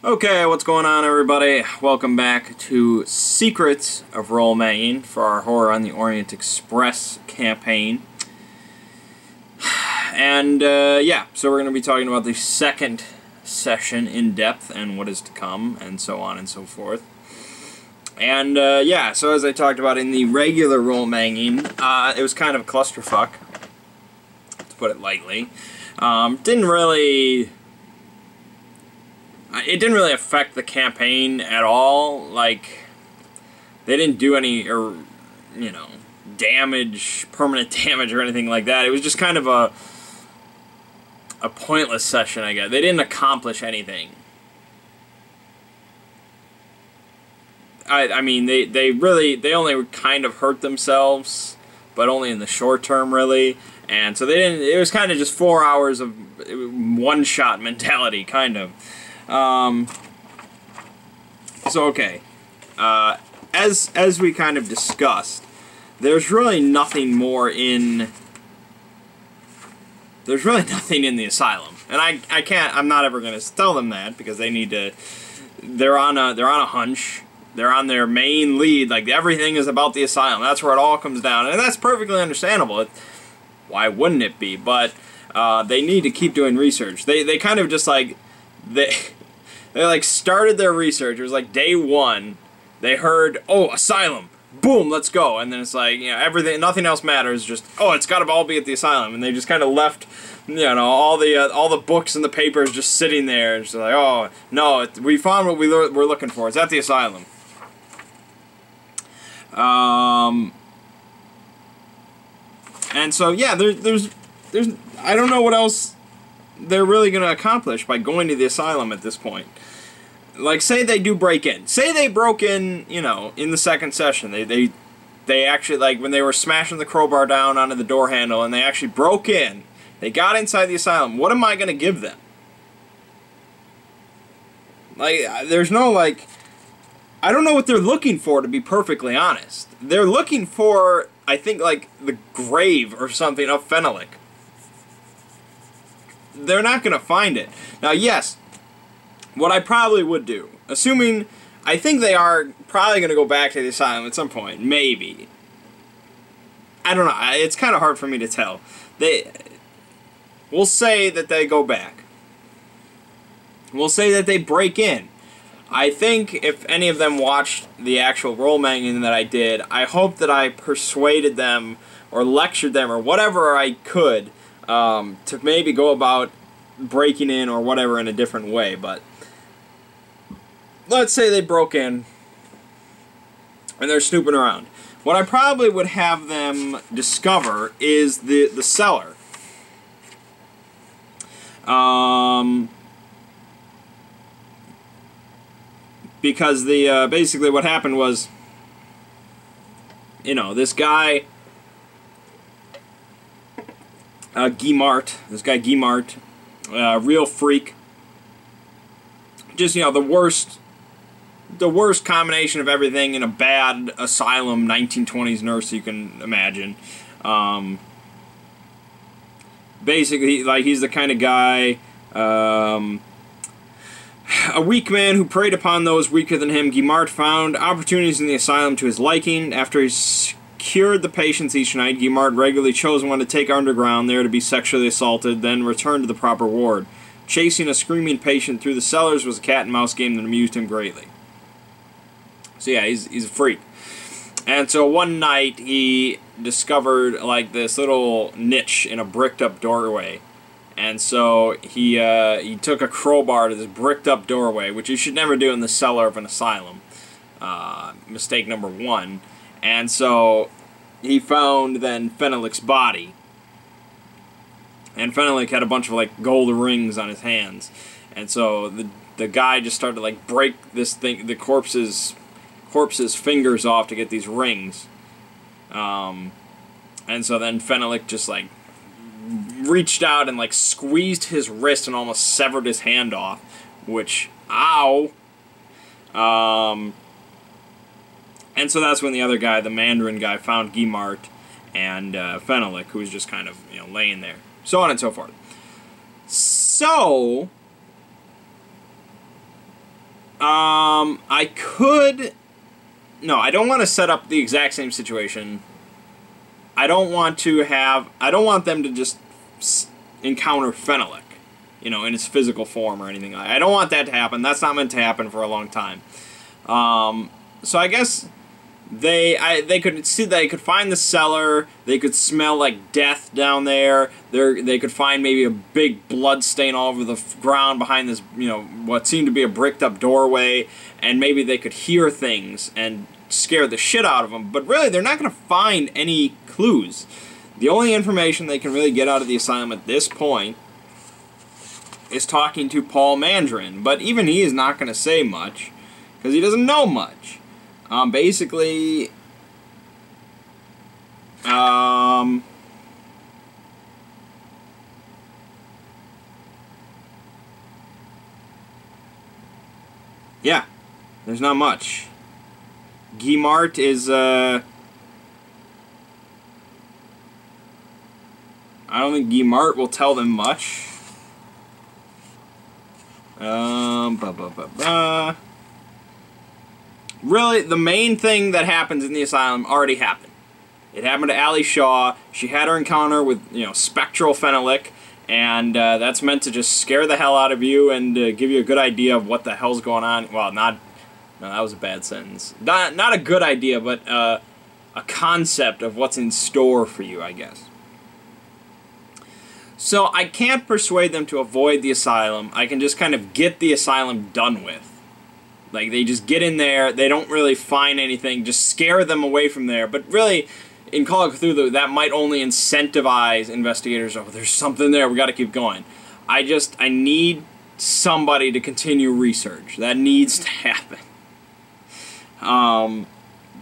Okay, what's going on, everybody? Welcome back to Secrets of Role Mangging for our Horror on the Orient Express campaign. And, yeah, so we're going to be talking about the second session in depth and what is to come, and so on and so forth. And, yeah, so as I talked about in the regular role mangging, it was kind of a clusterfuck, to put it lightly. It didn't really affect the campaign at all. Like, they didn't do any, damage, permanent damage or anything like that. It was just kind of a pointless session, I guess. They didn't accomplish anything. I mean, they only kind of hurt themselves, but only in the short term, really. And so they didn't, it was kind of just 4 hours of one-shot mentality, kind of. So okay, as we kind of discussed, there's really nothing more in, the asylum, and I'm not ever going to tell them that, because they need to, they're on a hunch, they're on their main lead, like everything is about the asylum, that's where it all comes down, and that's perfectly understandable. Why wouldn't it be? But, they need to keep doing research. They kind of just like, they like started their research. It was like day one. They heard, oh, asylum, boom, let's go. And then it's like, everything, nothing else matters. Just, oh, it's got to all be at the asylum. And they just kind of left, all the books and the papers just sitting there. And just like, oh no, we found what we're looking for. It's at the asylum. And so yeah, there's I don't know what else they're really going to accomplish by going to the asylum at this point. Like, say they do break in. Say they broke in, in the second session. They actually, like, when they were smashing the crowbar down onto the door handle and they actually broke in, they got inside the asylum. What am I going to give them? Like, there's no, like, I don't know what they're looking for, to be perfectly honest. They're looking for, I think, like, the grave or something of Fenelek. They're not going to find it. Now, yes, what I probably would do, assuming, I think they are probably going to go back to the asylum at some point, maybe. I don't know, it's kind of hard for me to tell. We'll say that they go back. We'll say that they break in. I think if any of them watched the actual role mangging that I did, I hope that I persuaded them or lectured them or whatever I could to maybe go about breaking in or whatever in a different way. But let's say they broke in and they're snooping around. What I probably would have them discover is the cellar. Because basically what happened was, this guy, Guimart, real freak. Just, the worst combination of everything in a bad asylum 1920s nurse you can imagine. Basically, like, he's the kind of guy, a weak man who preyed upon those weaker than him. Guimart found opportunities in the asylum to his liking. After he cured the patients each night, Guimart regularly chose one to take underground there to be sexually assaulted, then return to the proper ward. Chasing a screaming patient through the cellars was a cat-and-mouse game that amused him greatly. So yeah, he's a freak. And so one night he discovered, like, this little niche in a bricked-up doorway. And so he took a crowbar to this bricked-up doorway, which you should never do in the cellar of an asylum. Mistake number one. And so he found then Fenelek's body. And Fenelek had a bunch of, like, gold rings on his hands. And so the guy just started to, like, break this thing, the corpse's fingers off to get these rings. And so then Fenelek just, like, reached out and, like, squeezed his wrist and almost severed his hand off, which, ow. And so that's when the other guy, the Mandarin guy, found Guimart and Fenelek, who was just kind of, laying there. So on and so forth. So, I could... No, I don't want to set up the exact same situation. I don't want them to just encounter Fenelek, you know, in his physical form or anything like that. I don't want that to happen. That's not meant to happen for a long time. So I guess they could find the cellar. They could smell like death down there. They could find maybe a big blood stain all over the ground behind this, you know, what seemed to be a bricked up doorway, and maybe they could hear things and scare the shit out of them. But really, they're not going to find any clues. The only information they can really get out of the asylum at this point is talking to Paul Mandarin. But even he is not going to say much, because he doesn't know much. Basically, yeah, there's not much. Guimart is, I don't think Guimart will tell them much. Really, the main thing that happens in the asylum already happened. It happened to Ali Shaw. She had her encounter with, you know, spectral Fenelek, and that's meant to just scare the hell out of you and give you a good idea of what the hell's going on. Well, no, that was a bad sentence. Not a good idea, but a concept of what's in store for you, I guess. So I can't persuade them to avoid the asylum. I can just kind of get the asylum done with. Like, they just get in there, they don't really find anything, just scare them away from there. But really, in Call of Cthulhu, that might only incentivize investigators. Oh, there's something there, we gotta keep going. I need somebody to continue research. That needs to happen.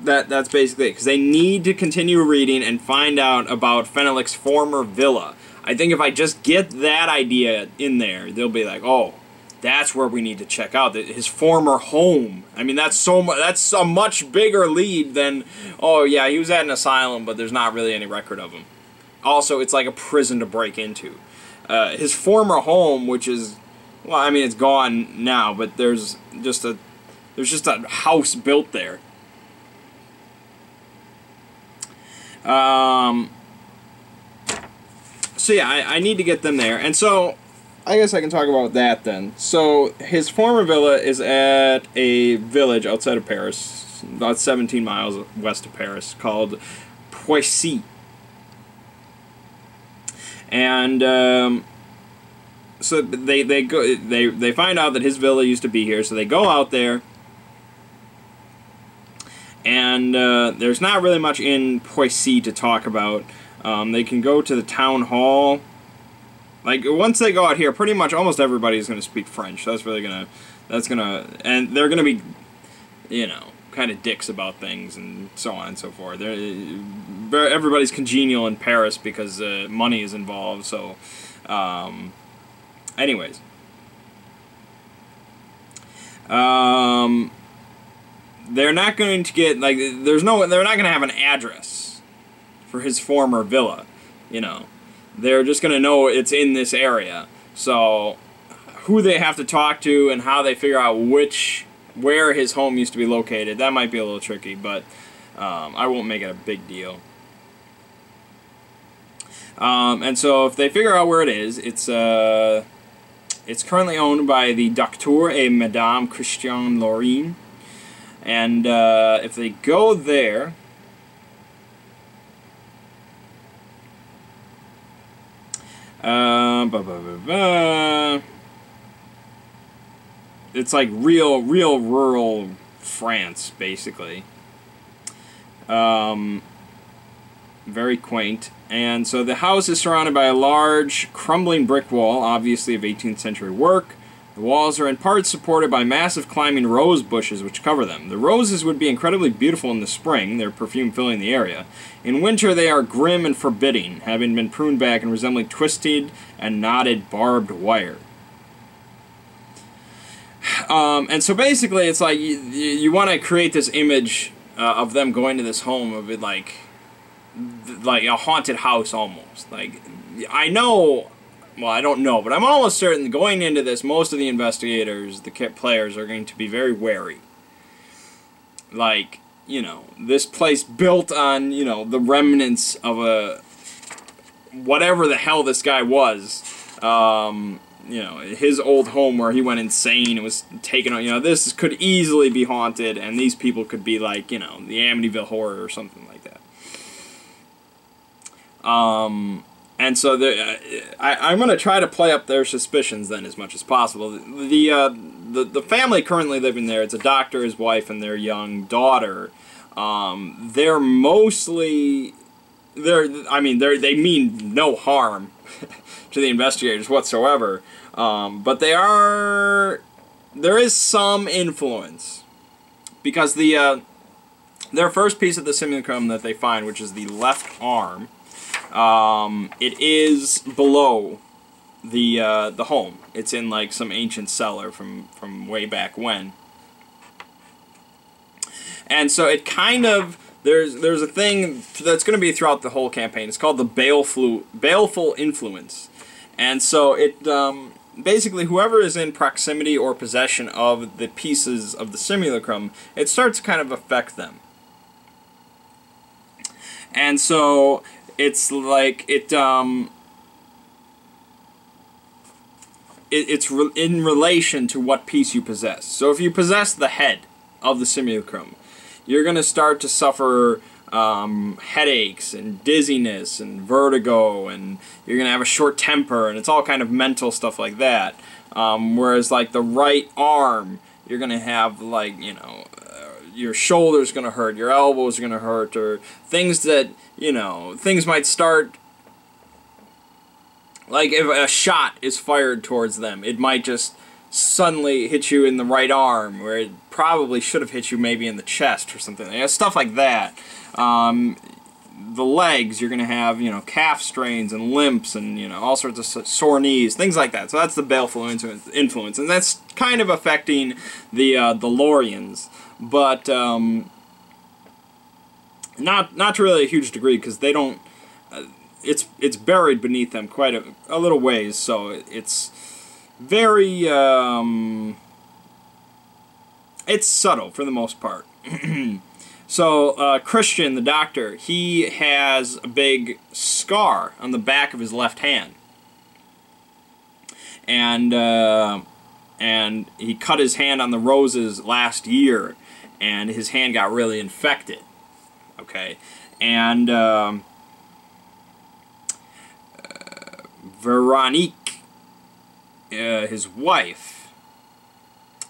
That's basically it, because they need to continue reading and find out about Fenelek's former villa. I think if I just get that idea in there, they'll be like, oh, that's where we need to check out, his former home. I mean, that's a much bigger lead than, oh yeah, he was at an asylum, but there's not really any record of him. Also, it's like a prison to break into. His former home, which is, well, I mean, it's gone now, but there's just a house built there. So yeah, I need to get them there, and so I guess I can talk about that then. So his former villa is at a village outside of Paris, about 17 miles west of Paris, called Poissy. And so they find out that his villa used to be here, so they go out there. And there's not really much in Poissy to talk about. They can go to the town hall. Like, once they go out here, pretty much almost everybody's going to speak French. And they're going to be, you know, kind of dicks about things and so on and so forth. Everybody's congenial in Paris because money is involved, so, anyways. They're not going to get, like, they're not going to have an address for his former villa, you know. They're just going to know it's in this area. So, who they have to talk to and how they figure out where his home used to be located, that might be a little tricky, but I won't make it a big deal. And so, if they figure out where it is, it's currently owned by the Docteur et Madame Christian Lorraine. And if they go there, it's like real rural France, basically. Very quaint. And so the house is surrounded by a large, crumbling brick wall, obviously of 18th century work. The walls are in part supported by massive climbing rose bushes which cover them. The roses would be incredibly beautiful in the spring, their perfume filling the area. In winter they are grim and forbidding, having been pruned back and resembling twisted and knotted barbed wire. And so basically it's like you want to create this image of them going to this home of it like a haunted house almost. Like, I know well, I don't know, but I'm almost certain going into this, most of the investigators, the players, are going to be very wary. Like, you know, this place built on, you know, the remnants of a... whatever the hell this guy was. You know, his old home where he went insane and was taken on, you know, this could easily be haunted, and these people could be like, you know, the Amityville Horror or something like that. And so I'm going to try to play up their suspicions then as much as possible. The family currently living there, it's a doctor, his wife, and their young daughter. They're mostly... they mean no harm to the investigators whatsoever, but there is some influence, because their first piece of the simulacrum that they find, which is the left arm, it is below the home. It's in like some ancient cellar from way back when, and so it kind of... There's a thing that's going to be throughout the whole campaign. It's called the baleful influence. And so it basically, whoever is in proximity or possession of the pieces of the simulacrum, it starts to kind of affect them. And so it's like it's in relation to what piece you possess. So if you possess the head of the simulacrum, you're going to start to suffer headaches and dizziness and vertigo, and you're going to have a short temper, and it's all kind of mental stuff like that. Whereas, like, the right arm, you're going to have, like, you know, your shoulder's going to hurt, your elbows are going to hurt, or things that, you know, things might start... Like, if a shot is fired towards them, it might just suddenly hit you in the right arm, where it probably should have hit you maybe in the chest or something. You know, stuff like that. The legs, you're going to have, you know, calf strains and limps and, you know, all sorts of sore knees, things like that. So that's the baleful influence, and that's kind of affecting the Lorians, but not to really a huge degree, because they don't... it's buried beneath them quite a little ways, so it's very, it's subtle for the most part. So, Christian, the doctor, he has a big scar on the back of his left hand. And he cut his hand on the roses last year, and his hand got really infected. Okay? And, Veronique, his wife,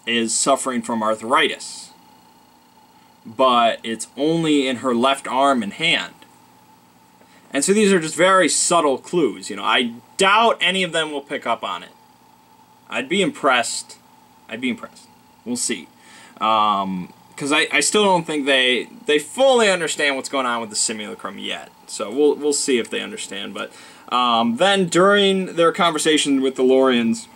is suffering from arthritis, but it's only in her left arm and hand. And so these are just very subtle clues. You know, I doubt any of them will pick up on it. I'd be impressed. We'll see. Because I still don't think they fully understand what's going on with the simulacrum yet. So we'll see if they understand. But then during their conversation with the Lorians,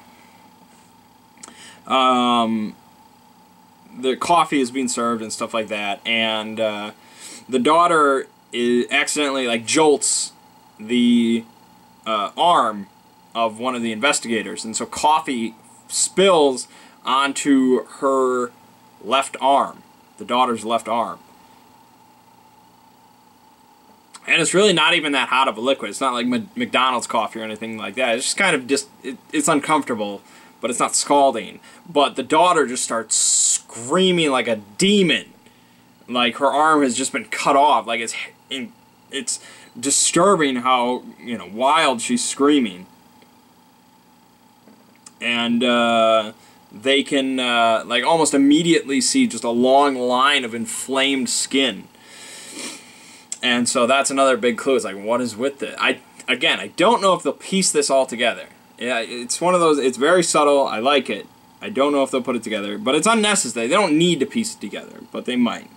the coffee is being served and stuff like that, and the daughter accidentally, like, jolts the arm of one of the investigators, and so coffee spills onto her left arm, the daughter's left arm. And it's really not even that hot of a liquid. It's not like McDonald's coffee or anything like that. It's just kind of it's uncomfortable, but it's not scalding. But the daughter just starts screaming like a demon. Like her arm has just been cut off. Like it's disturbing how, you know, wild she's screaming. And they can like almost immediately see just a long line of inflamed skin. And so that's another big clue. It's like, what is with it? I don't know if they'll piece this all together. Yeah, it's one of those, it's very subtle. I like it. I don't know if they'll put it together, but it's unnecessary. They don't need to piece it together, but they might.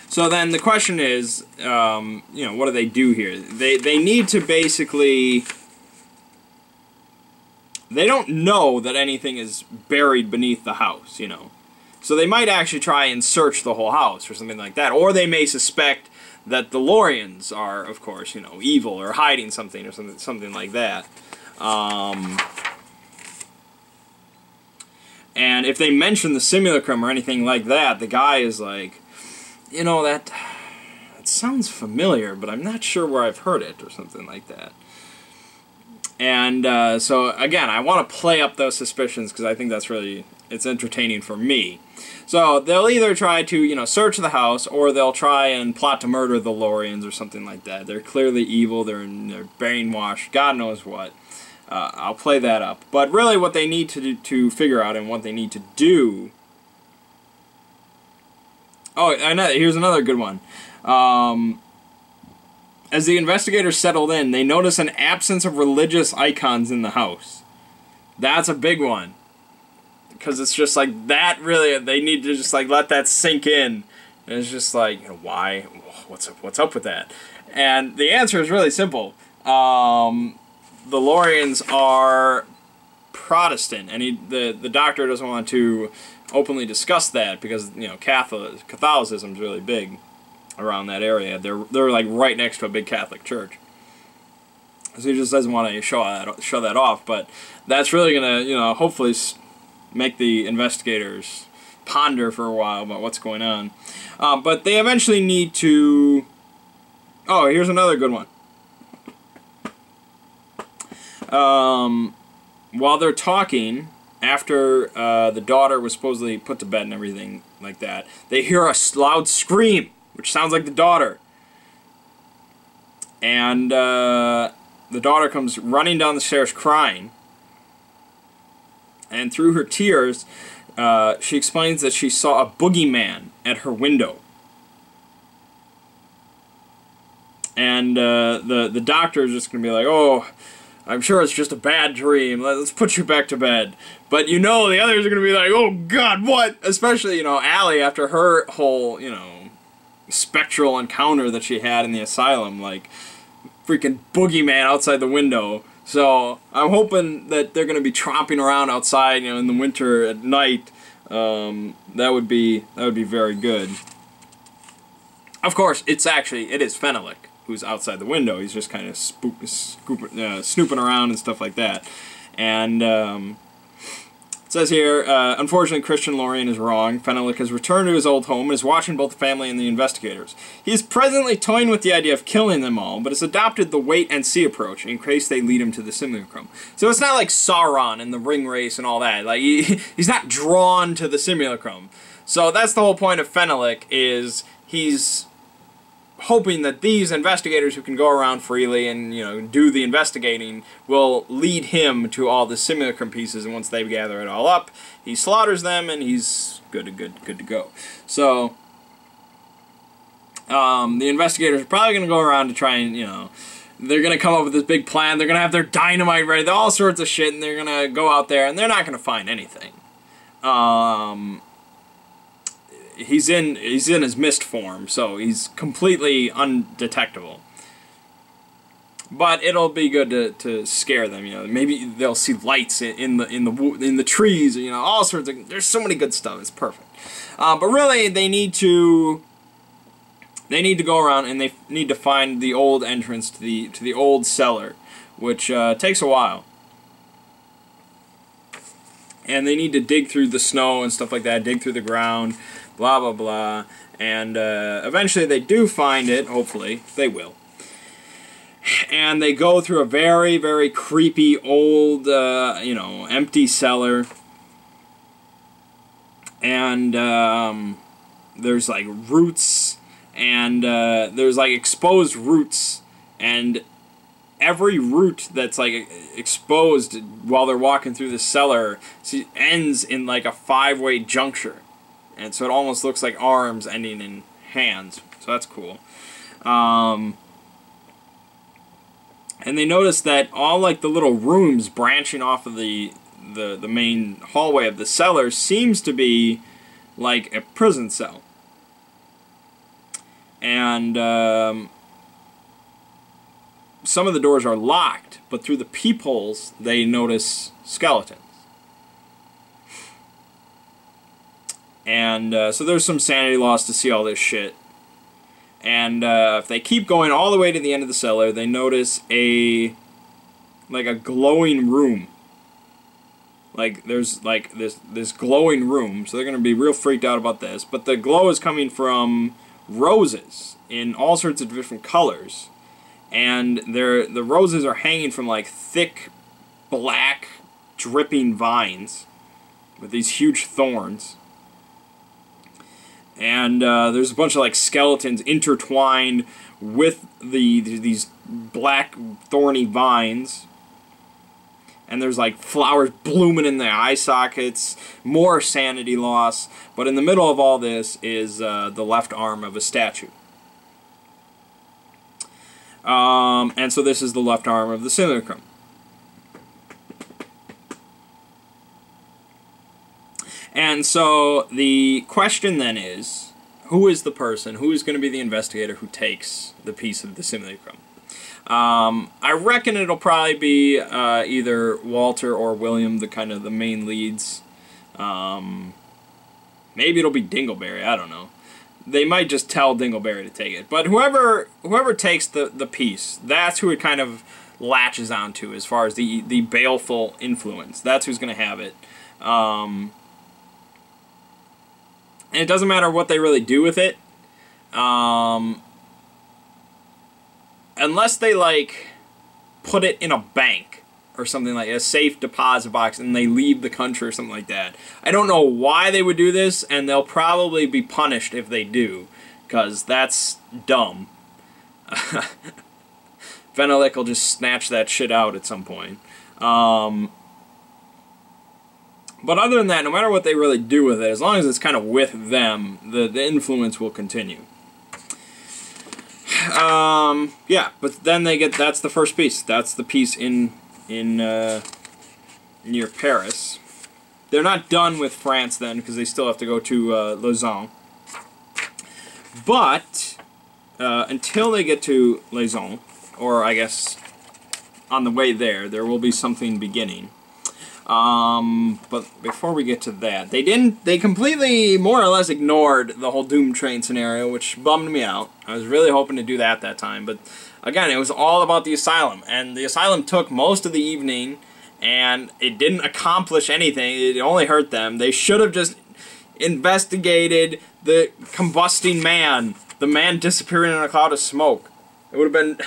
So then the question is, you know, what do they do here? They need to basically... They don't know that anything is buried beneath the house, you know. So they might actually try and search the whole house or something like that. Or they may suspect that the Lorians are, of course, you know, evil or hiding something or something like that. And if they mention the simulacrum or anything like that, the guy is like, you know, that sounds familiar, but I'm not sure where I've heard it or something like that. And so, again, I want to play up those suspicions because I think that's really, it's entertaining for me. So they'll either try to, you know, search the house, or they'll try and plot to murder the Lorians or something like that. They're clearly evil, they're brainwashed, God knows what. I'll play that up. But really what they need to figure out and what they need to do... Oh, I know, here's another good one. As the investigators settled in, they notice an absence of religious icons in the house. That's a big one. Because it's just like, that really, they need to just like let that sink in. And it's just like, you know, why? What's up with that? And the answer is really simple. The Lorians are Protestant, and the doctor doesn't want to openly discuss that because, you know, Catholicism is really big around that area. They're like right next to a big Catholic church, so he just doesn't want to show that off. But that's really gonna, you know, hopefully make the investigators ponder for a while about what's going on. But they eventually need to. Oh, here's another good one. While they're talking, after the daughter was supposedly put to bed and everything like that, they hear a loud scream, which sounds like the daughter. And the daughter comes running down the stairs crying. And through her tears, she explains that she saw a boogeyman at her window. And the doctor is just going to be like, oh, I'm sure it's just a bad dream. Let's put you back to bed. But you know, the others are going to be like, oh God, what? Especially, you know, Allie, after her whole, you know, spectral encounter that she had in the asylum, like, freaking boogeyman outside the window. So I'm hoping that they're going to be tromping around outside, you know, in the winter at night. That would be very good. Of course, it is Fenelek who's outside the window. He's just kind of snooping around and stuff like that. And it says here, unfortunately, Christian Lorien is wrong. Fenelek has returned to his old home and is watching both the family and the investigators. He is presently toying with the idea of killing them all, but has adopted the wait-and-see approach in case they lead him to the simulacrum. So it's not like Sauron in the ring race and all that. Like, he's not drawn to the simulacrum. So that's the whole point of Fenelek, is he's hoping that these investigators who can go around freely and, you know, do the investigating will lead him to all the simulacrum pieces, and once they gather it all up, he slaughters them and he's good to go. So the investigators are probably going to go around to try and, you know, they're going to come up with this big plan. They're going to have their dynamite ready, all sorts of shit, and they're going to go out there and they're not going to find anything. He's in his mist form, so he's completely undetectable. But it'll be good to scare them, you know. Maybe they'll see lights in the trees, you know, all sorts of. There's so many good stuff. It's perfect. But really, they need to go around and they need to find the old entrance to the old cellar, which takes a while. And they need to dig through the snow and stuff like that, dig through the ground, blah, blah, blah. And eventually they do find it, hopefully. They will. And they go through a very, very creepy old, you know, empty cellar. And there's, like, roots. And there's, like, exposed roots. And every root that's like exposed while they're walking through the cellar ends in like a 5-way juncture, and so it almost looks like arms ending in hands. So that's cool. And they notice that all like the little rooms branching off of the main hallway of the cellar seems to be like a prison cell. And some of the doors are locked, but through the peepholes they notice skeletons. And so there's some sanity loss to see all this shit. And if they keep going all the way to the end of the cellar, they notice a glowing room. Like, there's, like, this glowing room, so they're going to be real freaked out about this. But the glow is coming from roses in all sorts of different colors. And the roses are hanging from, like, thick, black, dripping vines with these huge thorns. And there's a bunch of, like, skeletons intertwined with these black, thorny vines. And there's, like, flowers blooming in their eye sockets, more sanity loss. But in the middle of all this is the left arm of a statue. And so this is the left arm of the simulacrum. And so the question then is, who is the person, who is going to be the investigator who takes the piece of the simulacrum? I reckon it'll probably be either Walter or William, the main leads. Maybe it'll be Dingleberry, I don't know. They might just tell Dingleberry to take it. But whoever takes the piece, that's who it kind of latches onto as far as the baleful influence. That's who's going to have it. And it doesn't matter what they really do with it. Unless they, like, put it in a bank or something, like a safe deposit box, and they leave the country or something like that. I don't know why they would do this, and they'll probably be punished if they do, because that's dumb. Fenelick will just snatch that shit out at some point. But other than that, no matter what they really do with it, as long as it's kind of with them, the influence will continue. Yeah, but then they get, that's the first piece. That's the piece in near Paris. They're not done with France then, because they still have to go to Lausanne. But until they get to Lausanne, or I guess on the way there, there will be something beginning. But before we get to that, they completely, more or less, ignored the whole Doom Train scenario, which bummed me out. I was really hoping to do that time, but again, it was all about the asylum, and the asylum took most of the evening, and it didn't accomplish anything. It only hurt them. They should have just investigated the combusting man, the man disappearing in a cloud of smoke. It would have been...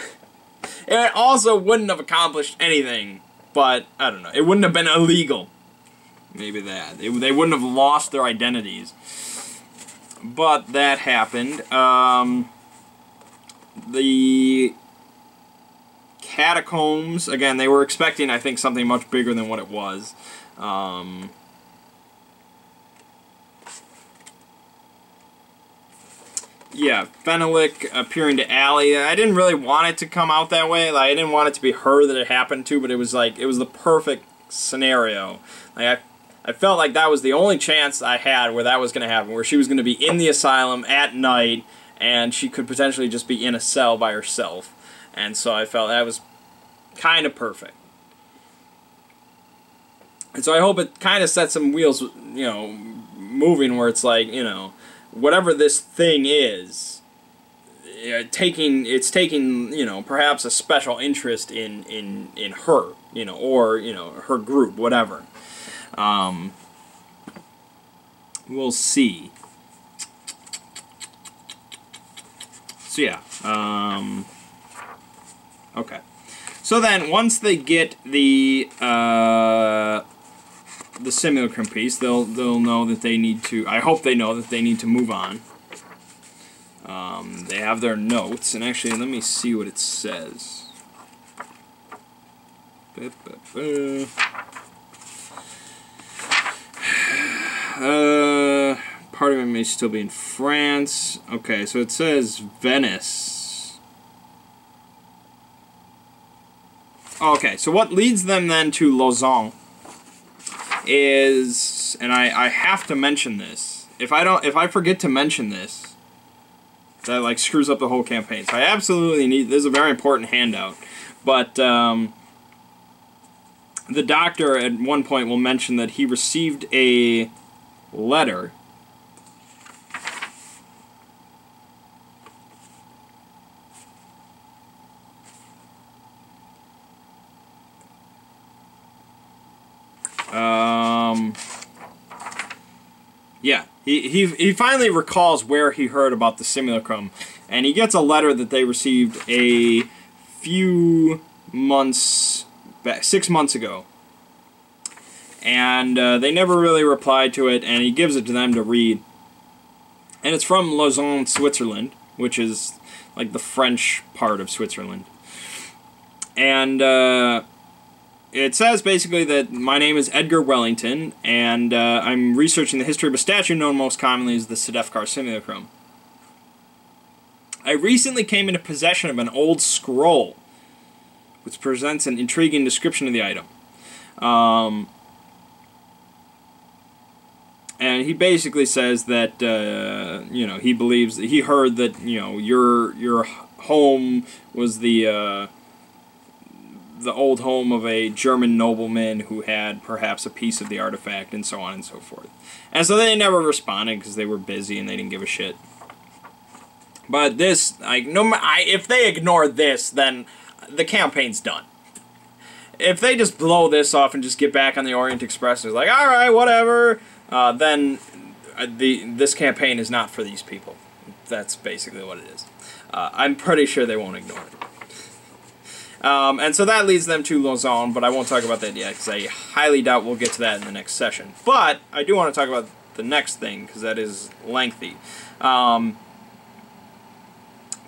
It also wouldn't have accomplished anything. But, I don't know, it wouldn't have been illegal. Maybe that. They wouldn't have lost their identities. But that happened. The catacombs, again, they were expecting, I think, something much bigger than what it was. Yeah, Fenelick appearing to Allie. I didn't really want it to come out that way. Like, I didn't want it to be her that it happened to, but it was like, it was the perfect scenario. Like, I felt like that was the only chance I had where that was going to happen, where she was going to be in the asylum at night, and she could potentially just be in a cell by herself. And so I felt that was kind of perfect. And so I hope it kind of sets some wheels, you know, moving, where it's like, you know, whatever this thing is, it's taking, you know, perhaps a special interest in her, you know, or, you know, her group, whatever. We'll see. So yeah, okay. So then, once they get the simulacrum piece, they'll know that they need to, I hope they know that they need to move on. They have their notes, and actually, let me see what it says. Part of it may still be in France. Okay, so it says Venice. Okay, so what leads them then to Lausanne is, and I have to mention this. If I forget to mention this, that like screws up the whole campaign. So I absolutely need, this is a very important handout. But the doctor at one point will mention that he received a letter Yeah, he finally recalls where he heard about the simulacrum, and he gets a letter that they received a few months back, 6 months ago. And they never really replied to it, and he gives it to them to read. And it's from Lausanne, Switzerland, which is like the French part of Switzerland. And it says basically that my name is Edgar Wellington, and I'm researching the history of a statue known most commonly as the Sedefkar Simulacrum. I recently came into possession of an old scroll, which presents an intriguing description of the item. And he basically says that, you know, he believes, he heard that, you know, your home was the old home of a German nobleman who had perhaps a piece of the artifact, and so on and so forth. And so they never responded because they were busy and they didn't give a shit. But this, like, if they ignore this, then the campaign's done. If they just blow this off and just get back on the Orient Express, it's like, alright, whatever, then this campaign is not for these people. That's basically what it is. I'm pretty sure they won't ignore it. And so that leads them to Lausanne, but I won't talk about that yet, because I highly doubt we'll get to that in the next session. But I do want to talk about the next thing, because that is lengthy.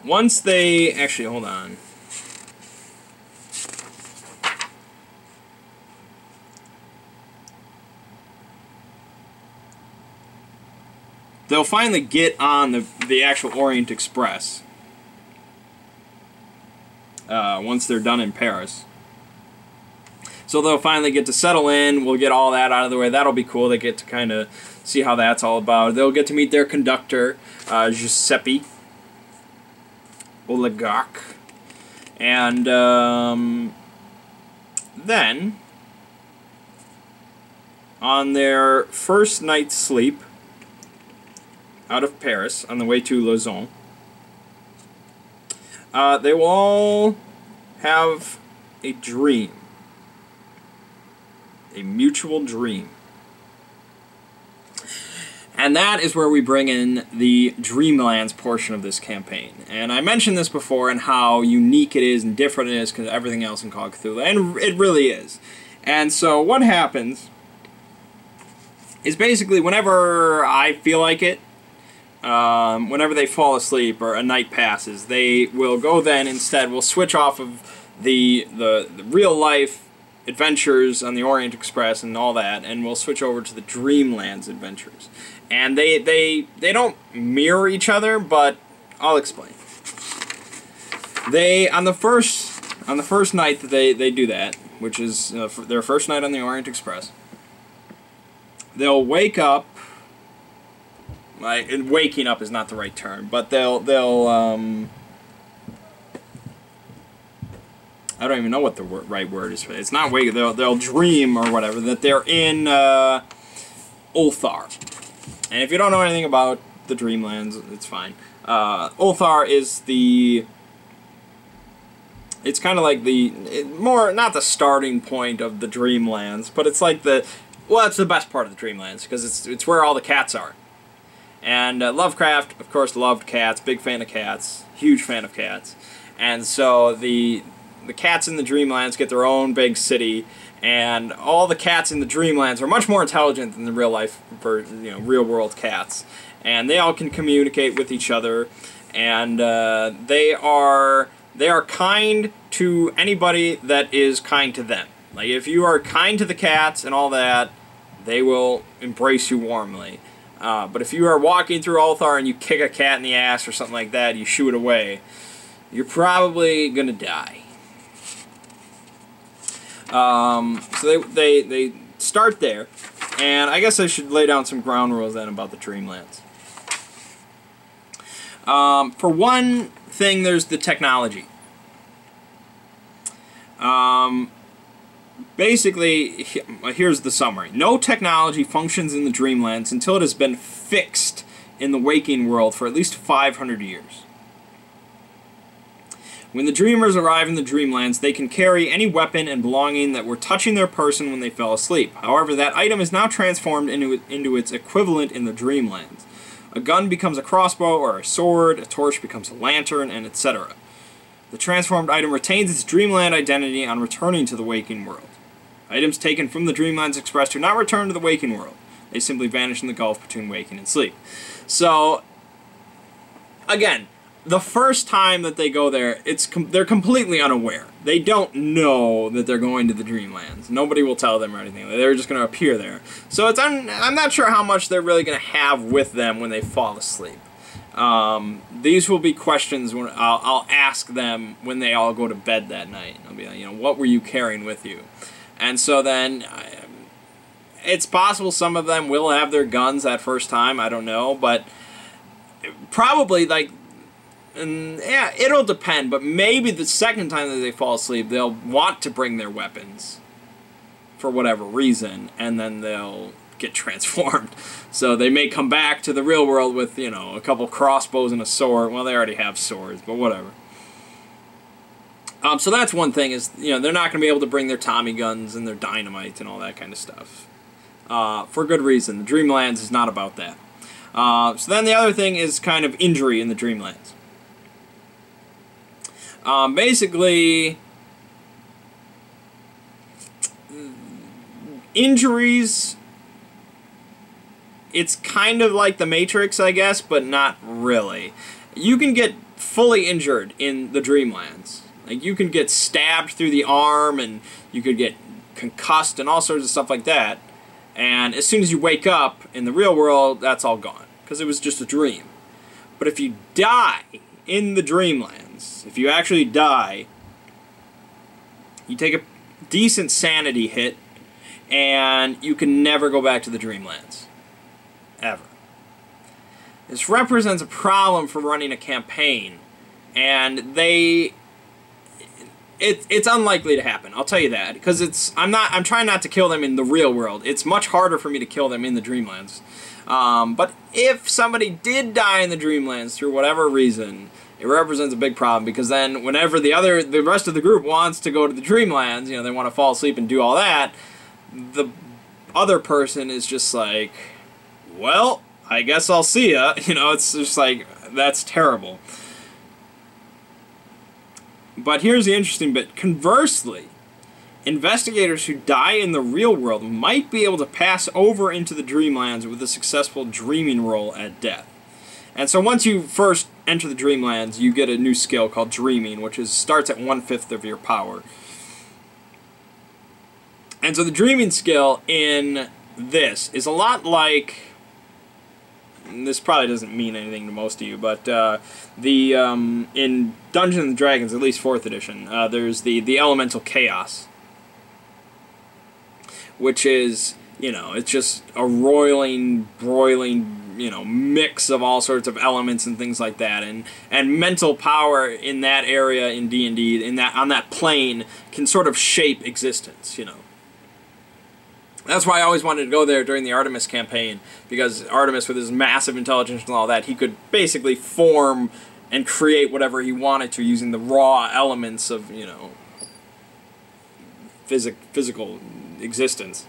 Once they... Actually, hold on. They'll finally get on the actual Orient Express. Once they're done in Paris. So they'll finally get to settle in. We'll get all that out of the way. That'll be cool. They get to kind of see how that's all about. They'll get to meet their conductor, Giuseppe Oligarch. And then, on their first night's sleep out of Paris, on the way to Lausanne, they will all have a dream. A mutual dream. And that is where we bring in the Dreamlands portion of this campaign. And I mentioned this before and how unique it is and different it is because everything else in Call of Cthulhu. And it really is. And so what happens is basically whenever I feel like it, whenever they fall asleep or a night passes, they will go then instead, we'll switch off of the real life adventures on the Orient Express and all that, and we'll switch over to the Dreamlands adventures. And they don't mirror each other, but I'll explain. They on the first night that they do that, which is their first night on the Orient Express, they'll wake up. Waking up is not the right term, but they'll I don't even know what the right word is for it. It's not wake. They'll dream or whatever that they're in Ulthar. And if you don't know anything about the Dreamlands, it's fine. Ulthar is it's kind of like not the starting point of the Dreamlands, but it's like it's the best part of the Dreamlands because it's where all the cats are. And Lovecraft, of course, loved cats. Big fan of cats. Huge fan of cats. And so the cats in the Dreamlands get their own big city, and all the cats in the Dreamlands are much more intelligent than the real life, real world cats. And they all can communicate with each other, and they are kind to anybody that is kind to them. Like if you are kind to the cats and all that, they will embrace you warmly. But if you are walking through Ulthar and you kick a cat in the ass or something like that, you shoo it away, you're probably gonna die. So they start there, and I guess I should lay down some ground rules then about the Dreamlands. For one thing, there's the technology. Basically, here's the summary. No technology functions in the Dreamlands until it has been fixed in the waking world for at least 500 years. When the dreamers arrive in the dreamlands, they can carry any weapon and belonging that were touching their person when they fell asleep. However, that item is now transformed into its equivalent in the dreamlands. A gun becomes a crossbow or a sword, a torch becomes a lantern, and etc. The transformed item retains its dreamland identity on returning to the waking world. Items taken from the Dreamlands Express do not return to the waking world. They simply vanish in the gulf between waking and sleep. So, again, the first time that they go there, they're completely unaware. They don't know that they're going to the Dreamlands. Nobody will tell them or anything. They're just going to appear there. So I'm not sure how much they're really going to have with them when they fall asleep. These will be questions when I'll ask them when they all go to bed that night. I'll be like, what were you carrying with you? And so then, it's possible some of them will have their guns that first time, I don't know, but probably, yeah, it'll depend, but maybe the second time that they fall asleep, they'll want to bring their weapons for whatever reason, and then they'll get transformed. So they may come back to the real world with, a couple crossbows and a sword. Well, they already have swords, but whatever. So that's one thing is, they're not going to be able to bring their Tommy guns and their dynamite and all that kind of stuff. For good reason. The Dreamlands is not about that. So then the other thing is kind of injury in the Dreamlands. Basically, injuries, it's kind of like the Matrix, I guess, but not really. You can get fully injured in the Dreamlands. Like, you can get stabbed through the arm, and you could get concussed and all sorts of stuff like that. And as soon as you wake up in the real world, that's all gone, because it was just a dream. But if you die in the Dreamlands, if you actually die, you take a decent sanity hit, and you can never go back to the Dreamlands. Ever. This represents a problem for running a campaign, and it's unlikely to happen. I'll tell you that, because I'm trying not to kill them in the real world. It's much harder for me to kill them in the Dreamlands. But if somebody did die in the Dreamlands through whatever reason, it represents a big problem, because then whenever the rest of the group wants to go to the Dreamlands, they want to fall asleep and do all that, the other person is just like, well, I guess I'll see ya. It's just like, that's terrible. But here's the interesting bit. Conversely, investigators who die in the real world might be able to pass over into the Dreamlands with a successful dreaming roll at death. And so once you first enter the Dreamlands, you get a new skill called Dreaming, which starts at 1/5 of your power. And so the Dreaming skill in this is a lot like... This probably doesn't mean anything to most of you, but in Dungeons and Dragons, at least 4th edition, there's the elemental chaos, which is, it's just a broiling, mix of all sorts of elements and things like that, and mental power in that area in D&D, on that plane, can sort of shape existence, That's why I always wanted to go there during the Artemis campaign, because Artemis, with his massive intelligence and all that, he could basically form and create whatever he wanted to using the raw elements of, physical existence.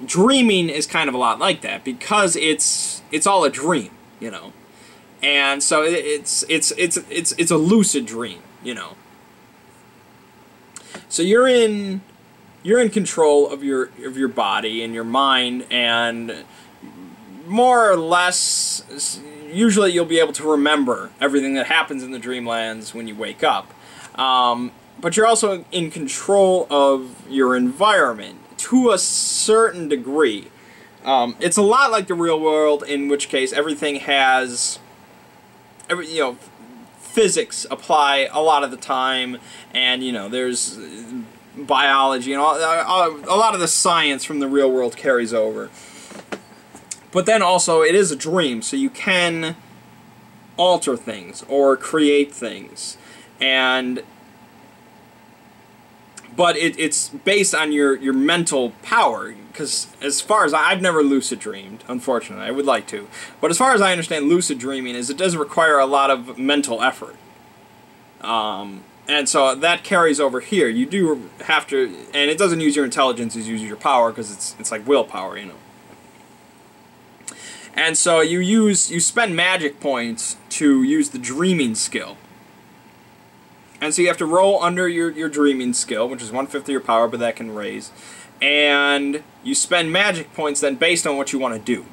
Dreaming is kind of a lot like that, because it's all a dream, and so it's a lucid dream, So you're in control of your body and your mind, and more or less, usually you'll be able to remember everything that happens in the Dreamlands when you wake up. But you're also in control of your environment to a certain degree. It's a lot like the real world, in which case everything has, physics apply a lot of the time, and there's biology and all, a lot of the science from the real world carries over. But then also, it is a dream, so you can alter things or create things, but it's based on your mental power, because as far as I've never lucid dreamed, unfortunately. I would like to. But as far as I understand lucid dreaming, it does require a lot of mental effort. And so that carries over here. You do have to, and it doesn't use your intelligence, it uses your power, because it's like willpower, you know. And so you spend magic points to use the dreaming skill. And so you have to roll under your dreaming skill, which is 1/5 of your power, but that can raise. And you spend magic points then based on what you want to do.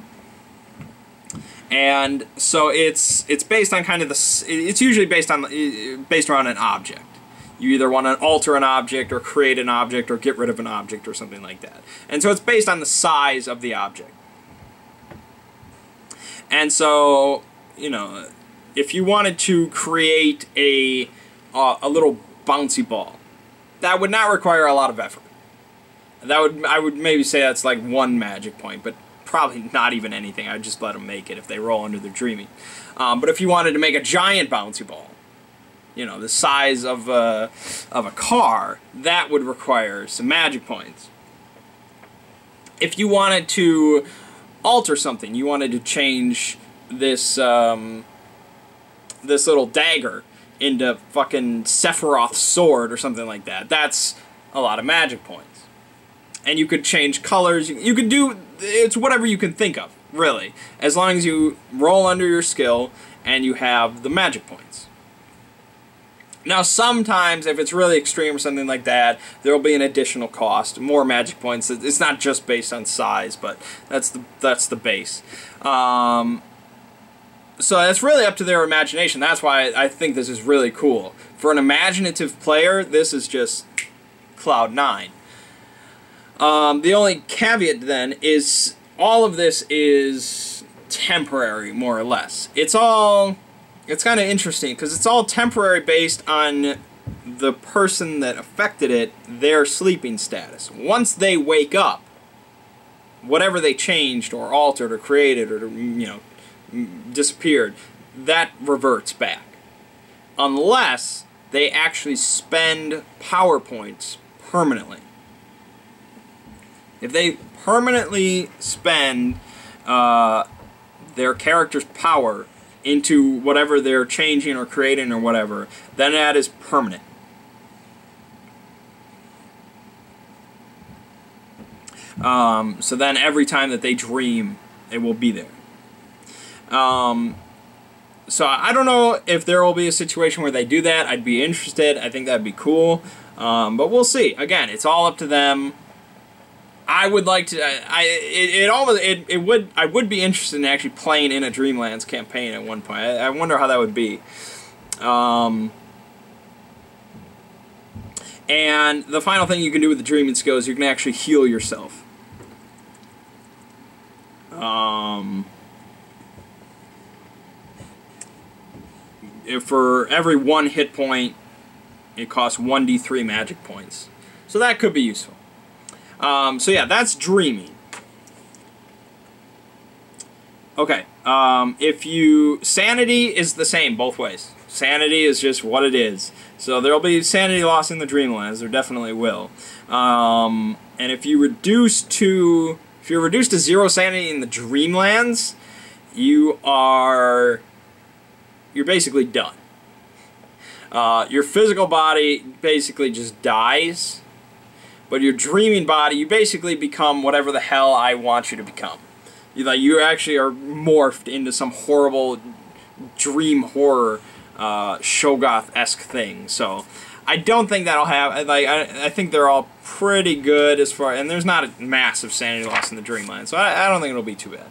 And so it's based on kind of it's usually based around an object. You either want to alter an object or create an object or get rid of an object or something like that. And so it's based on the size of the object. And so, you know, if you wanted to create a little bouncy ball, that would not require a lot of effort. I would maybe say that's like 1 magic point, but probably not even anything. I'd just let them make it if they roll under their dreaming. But if you wanted to make a giant bouncy ball, you know, the size of a car, that would require some magic points. If you wanted to alter something, you wanted to change this this little dagger into fucking Sephiroth's sword or something like that, that's a lot of magic points. And you could change colors, you could do, it's whatever you can think of, really, as long as you roll under your skill and you have the magic points. Now sometimes, if it's really extreme or something like that, there will be an additional cost, more magic points. It's not just based on size, but that's the base. So that's really up to their imagination. That's why I think this is really cool. For an imaginative player, this is just Cloud 9. The only caveat then is all of this is temporary, more or less. It's kind of interesting because it's all temporary based on the person that affected it, their sleeping status. Once they wake up, whatever they changed or altered or created or, you know, disappeared, that reverts back. Unless they actually spend power points permanently. If they permanently spend their character's power into whatever they're changing or creating or whatever, then that is permanent. So then every time that they dream, it will be there. So I don't know if there will be a situation where they do that. I'd be interested. I think that'd be cool. But we'll see. Again, it's all up to them. I would like to. I would be interested in actually playing in a Dreamlands campaign at one point. I wonder how that would be. And the final thing you can do with the dreaming skill is you can actually heal yourself. For every 1 hit point, it costs 1d3 magic points. So that could be useful. So yeah, that's dreaming. Okay, sanity is the same both ways. Sanity is just what it is. So there'll be sanity loss in the Dreamlands, there definitely will. And if you're reduced to 0 sanity in the Dreamlands, you're basically done. Your physical body basically just dies. But your dreaming body, you basically become whatever the hell I want you to become. You actually are morphed into some horrible dream horror Shogoth-esque thing. So I don't think that'll have. I think they're all pretty good as far, and there's not a massive sanity loss in the Dreamland, so I don't think it'll be too bad.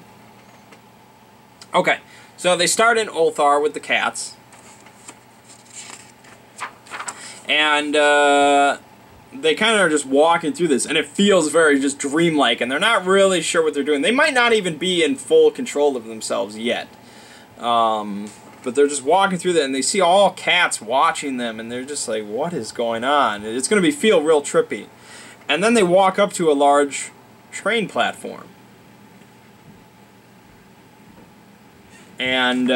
Okay, so they start in Ulthar with the cats, and they kind of are just walking through this, and it feels very just dreamlike, and they're not really sure what they're doing. They might not even be in full control of themselves yet. But they're just walking through that, and they see all cats watching them, and they're just like, what is going on? It's going to feel real trippy. And then they walk up to a large train platform. And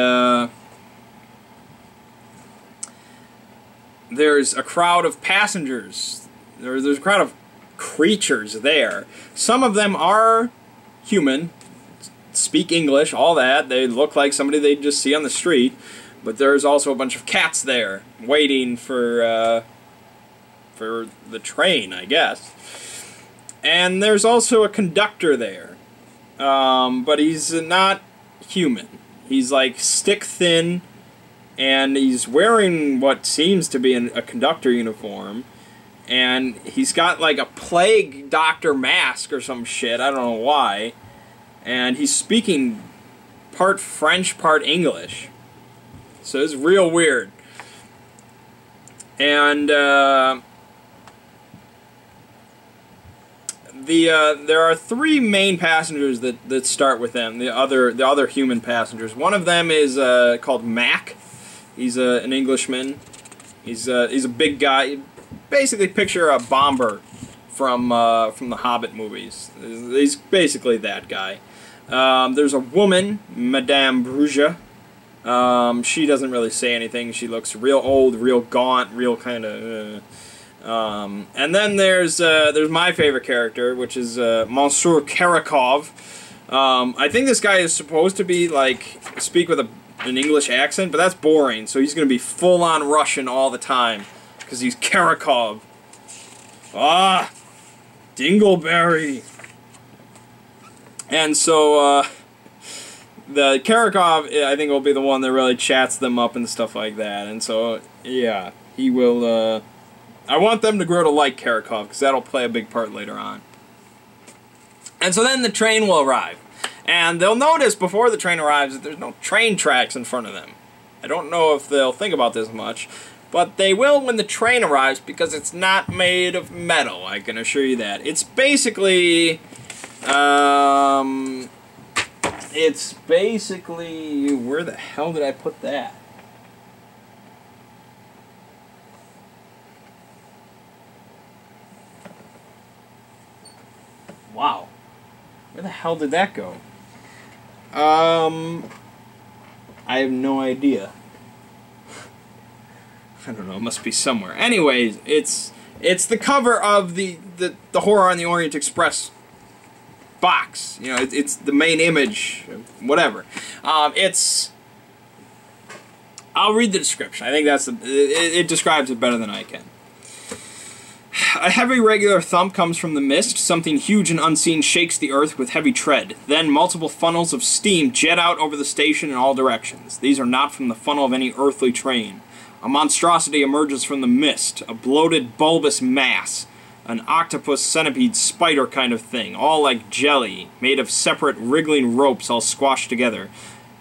there's a crowd of passengers. There's a crowd of creatures there. Some of them are human, speak English, all that. They look like somebody they'd just see on the street. But there's also a bunch of cats there, waiting for the train, I guess. And there's also a conductor there. But he's not human. He's like stick thin, and he's wearing what seems to be a conductor uniform. And he's got like a plague doctor mask or some shit, I don't know why. And he's speaking part French, part English. So it's real weird. And there are three main passengers that start with them. The other human passengers. One of them is called Mac. He's an Englishman. He's a big guy. Basically, picture a bomber from the Hobbit movies. He's basically that guy. There's a woman, Madame Bruges. She doesn't really say anything. She looks real old, real gaunt, real kind of. And then there's my favorite character, which is Monsieur Karakov. I think this guy is supposed to be like speak with an English accent, but that's boring. So he's gonna be full on Russian all the time because he's Karakov. Ah, Dingleberry. And so the Karakov, I think, will be the one that really chats them up and stuff like that. And so yeah, he will. I want them to grow to like Karakov, because that'll play a big part later on. And so then the train will arrive. And they'll notice before the train arrives that there's no train tracks in front of them. I don't know if they'll think about this much, but they will when the train arrives, because it's not made of metal, I can assure you that. It's basically... where the hell did I put that? Wow. Where the hell did that go? I have no idea. I don't know, it must be somewhere. Anyways, it's the cover of the Horror on the Orient Express box. You know, it's the main image, whatever. I'll read the description. I think it describes it better than I can. A heavy regular thump comes from the mist. Something huge and unseen shakes the earth with heavy tread. Then multiple funnels of steam jet out over the station in all directions. These are not from the funnel of any earthly train. A monstrosity emerges from the mist, a bloated, bulbous mass. An octopus, centipede, spider kind of thing, all like jelly, made of separate wriggling ropes all squashed together.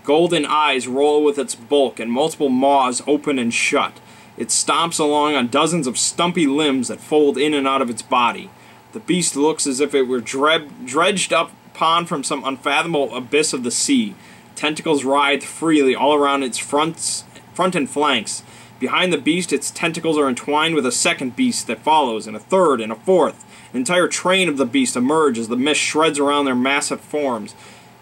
Golden eyes roll with its bulk, and multiple maws open and shut. It stomps along on dozens of stumpy limbs that fold in and out of its body. The beast looks as if it were dredged upon from some unfathomable abyss of the sea. Tentacles writhe freely all around its front and flanks. Behind the beast, its tentacles are entwined with a second beast that follows, and a third, and a fourth. An entire train of the beast emerge as the mist shreds around their massive forms.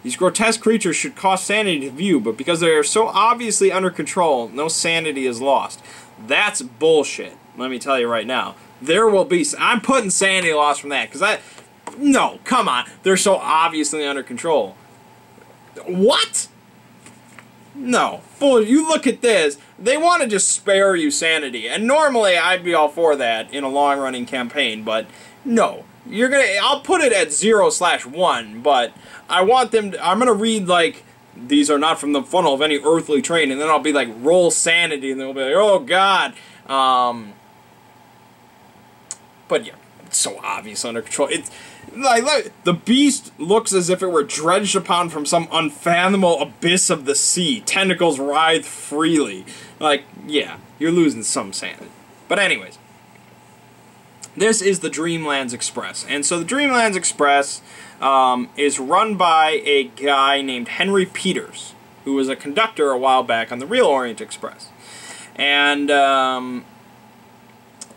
These grotesque creatures should cost sanity to view, but because they are so obviously under control, no sanity is lost. That's bullshit, let me tell you right now. There will be... I'm putting sanity loss from that, because no, come on. They're so obviously under control. What? No. You look at this. They want to just spare you sanity. And normally, I'd be all for that in a long-running campaign, but no. I'll put it at 0/1, but I want them to... I'm gonna read, like... These are not from the funnel of any earthly train, and then I'll be like, roll sanity, and they'll be like, oh god. But yeah, it's so obvious under control. It's like the beast looks as if it were dredged upon from some unfathomable abyss of the sea. Tentacles writhe freely. Like, yeah, you're losing some sanity. But anyways, this is the Dreamlands Express, and so the Dreamlands Express is run by a guy named Henry Peters, who was a conductor a while back on the real Orient Express. And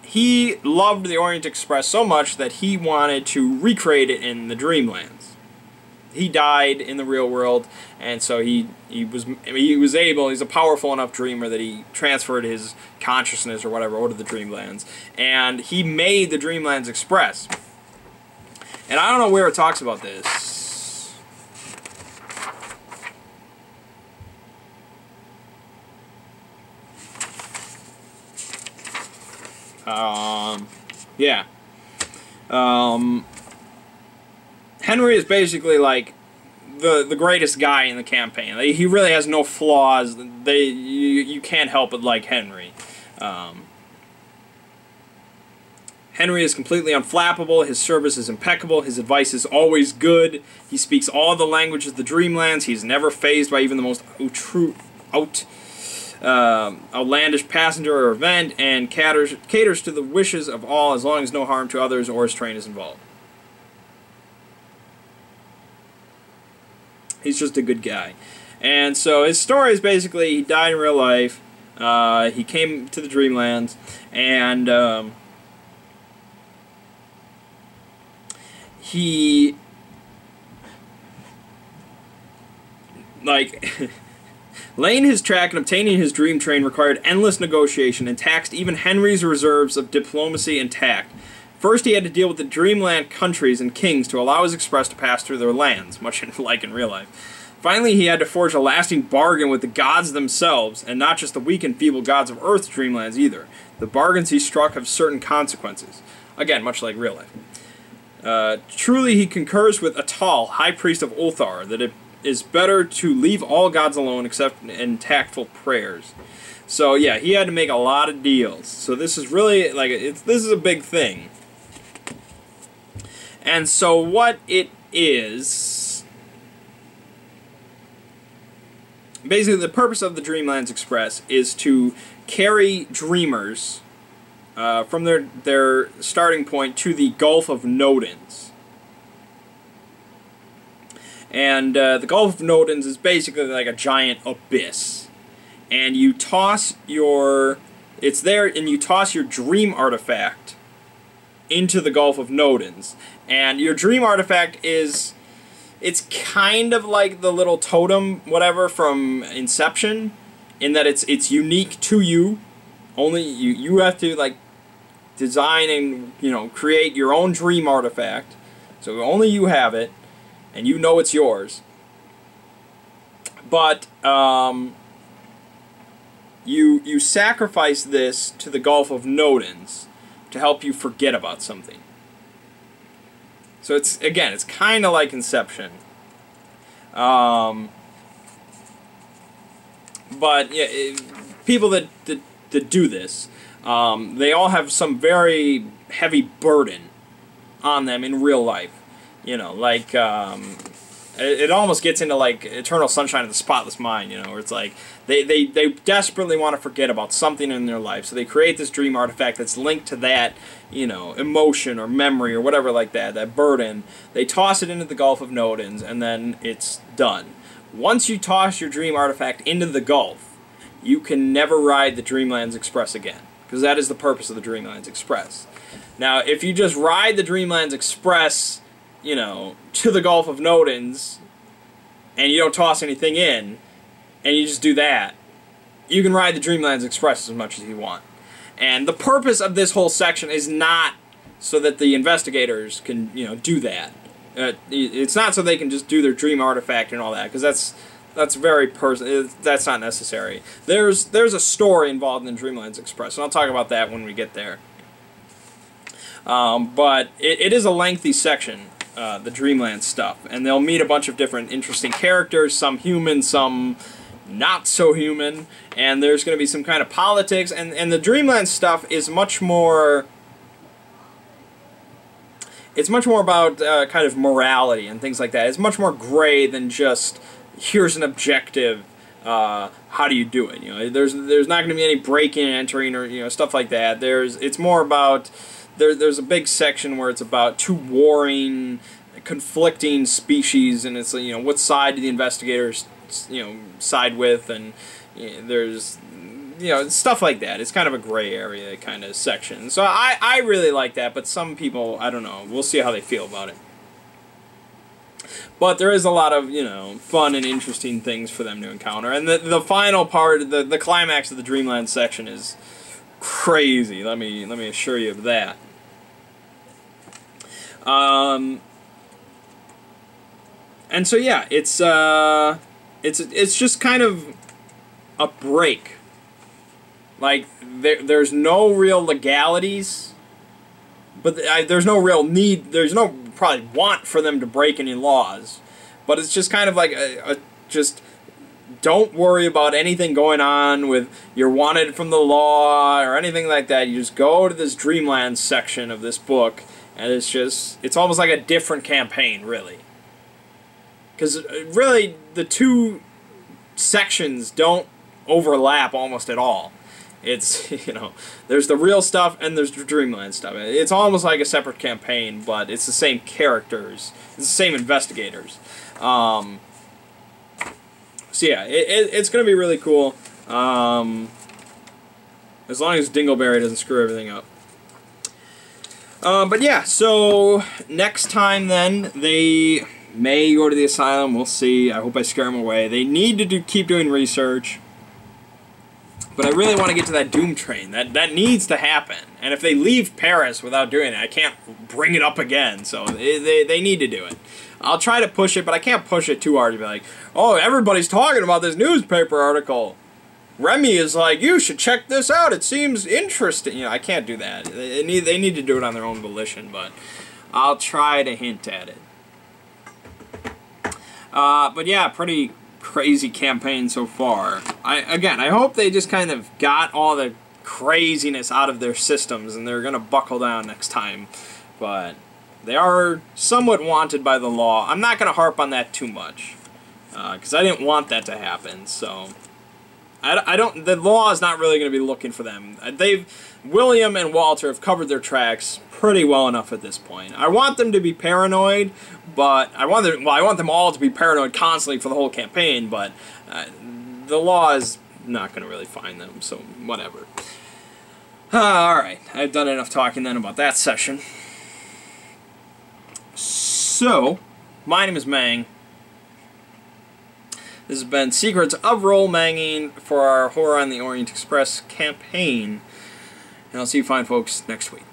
he loved the Orient Express so much that he wanted to recreate it in the Dreamlands. He died in the real world, and so he's a powerful enough dreamer that he transferred his consciousness or whatever over to the Dreamlands. And he made the Dreamlands Express. And I don't know where it talks about this. Yeah. Henry is basically like the greatest guy in the campaign. Like, he really has no flaws. You can't help but like Henry. Henry is completely unflappable. His service is impeccable. His advice is always good. He speaks all the languages of the Dreamlands. He's never fazed by even the most outlandish passenger or event, and caters to the wishes of all as long as no harm to others or his train is involved. He's just a good guy. And so his story is basically he died in real life. He came to the Dreamlands, and he, like, laying his track and obtaining his dream train required endless negotiation and taxed even Henry's reserves of diplomacy and tact. First, he had to deal with the Dreamland countries and kings to allow his express to pass through their lands, much like in real life. Finally, he had to forge a lasting bargain with the gods themselves, and not just the weak and feeble gods of Earth's Dreamlands either. The bargains he struck have certain consequences. Again, much like real life. Truly, he concurs with Atal, High Priest of Ulthar, that it is better to leave all gods alone except in tactful prayers. So, yeah, he had to make a lot of deals. So this is really, like, this is a big thing. And so what it is, basically the purpose of the Dreamlands Express is to carry dreamers from their starting point to the Gulf of Nodens. And the Gulf of Nodens is basically like a giant abyss. And you toss your, it's there, and you toss your dream artifact into the Gulf of Nodens. And your dream artifact is, it's kind of like the little totem, whatever, from Inception, in that it's unique to you. Only you have to, like, design and, you know, create your own dream artifact. So only you have it, and you know it's yours. But you sacrifice this to the Gulf of Nodens to help you forget about something. So it's, again, it's kind of like Inception. But yeah, people that do this, they all have some very heavy burden on them in real life. You know, like, it almost gets into, like, Eternal Sunshine of the Spotless Mind, you know, where it's like, they desperately want to forget about something in their life, so they create this dream artifact that's linked to that, you know, emotion or memory or whatever like that, that burden. They toss it into the Gulf of Nodens, and then it's done. Once you toss your dream artifact into the Gulf, you can never ride the Dreamlands Express again, because that is the purpose of the Dreamlands Express. Now, if you just ride the Dreamlands Express, you know, to the Gulf of Nodens, and you don't toss anything in, and you just do that, you can ride the Dreamlands Express as much as you want. And the purpose of this whole section is not so that the investigators can, you know, do that. It's not so they can just do their dream artifact and all that, because that's very that's not necessary. There's a story involved in Dreamlands Express, and I'll talk about that when we get there. But it is a lengthy section, the Dreamland stuff, and they'll meet a bunch of different interesting characters, some human, some not so human, and there's going to be some kind of politics, and the Dreamland stuff is much more, it's much more about kind of morality and things like that. It's much more gray than just, here's an objective, how do you do it? You know, there's not going to be any breaking and entering or, you know, stuff like that. It's more about, there's a big section where it's about two warring, conflicting species, and it's, you know, what side do the investigators, you know, side with, and you know, there's, you know, stuff like that. It's kind of a gray area kind of section. So I really like that, but some people, I don't know, we'll see how they feel about it. But there is a lot of, you know, fun and interesting things for them to encounter. And the final part, the climax of the Dreamland section is crazy. Let me assure you of that. And so yeah, it's just kind of a break. Like, there's no real legalities, but there's no real need, there's no probably want for them to break any laws. But it's just kind of like just don't worry about anything going on with you're wanted from the law or anything like that. You just go to this Dreamland section of this book, and it's almost like a different campaign, really. Because really, the two sections don't overlap almost at all. It's, you know, there's the real stuff and there's the Dreamland stuff. It's almost like a separate campaign, but it's the same characters. It's the same investigators. So yeah, it's going to be really cool. As long as Dingleberry doesn't screw everything up. But yeah, so next time then, they may go to the asylum. We'll see. I hope I scare them away. They need to keep doing research. But I really want to get to that Doom train. That needs to happen. And if they leave Paris without doing it, I can't bring it up again. So they need to do it. I'll try to push it, but I can't push it too hard to be like, oh, everybody's talking about this newspaper article. Remy is like, you should check this out. It seems interesting. You know, I can't do that. They need to do it on their own volition, but I'll try to hint at it. But yeah, pretty crazy campaign so far. I hope they just kind of got all the craziness out of their systems and they're going to buckle down next time. But they are somewhat wanted by the law. I'm not going to harp on that too much because I didn't want that to happen. So the law is not really going to be looking for them. William and Walter have covered their tracks pretty well enough at this point. I want them to be paranoid, but I want them all to be paranoid constantly for the whole campaign, but the law is not going to really find them, so whatever. Alright, I've done enough talking then about that session. So, my name is Mang. This has been Secrets of Role Mangging for our Horror on the Orient Express campaign. And I'll see you fine folks next week.